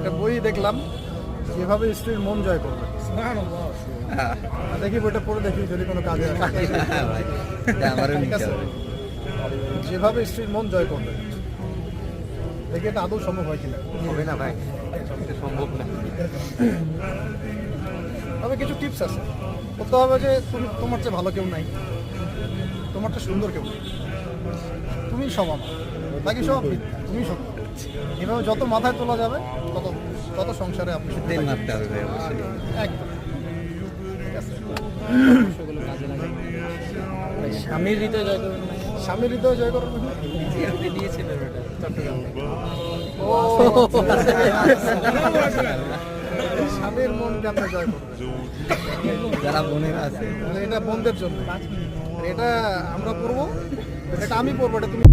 একটা বই দেখলাম, যেভাবে স্ত্রীর মন জয় করবে। দেখি বইটা পড়ে দেখি যদি কোনো কাজে আসে। ঠিক আছে, যেভাবে স্ত্রীর মন জয় করবে, দেখি এটা আদৌ সম্ভব হয় কিনা। হবে না ভাই, সম্ভব না। তবে কিছু টিপস আছে। বলতে হবে যে তুমি, তোমার চেয়ে ভালো কেউ নাই, তোমার চেয়ে সুন্দর কেউ নেই, তুমি সব আমার, বাকি সব মিথ্যা, তুমি সব। এভাবে যত মাথায় তোলা যাবে তত তত সংসারে আপনি সুখী তেল থাকবেন। মারতে হবে ভাই অবশ্যই। একদম ঠিক আছে। সেগুলো কাজে লাগে। স্বামীর হৃদয় জয় করবেন না? স্বামীর হৃদয় জয় করবে। আপনি দিয়েছিলেন ওটা চট্টগ্রামে। ও স্বামীর মন কেমন জয় করবে? যারা বোনেরা আছে মানে এটা বোনদের জন্য, এটা আমরা পড়বো, এটা আমি পড়বো, এটা তুমি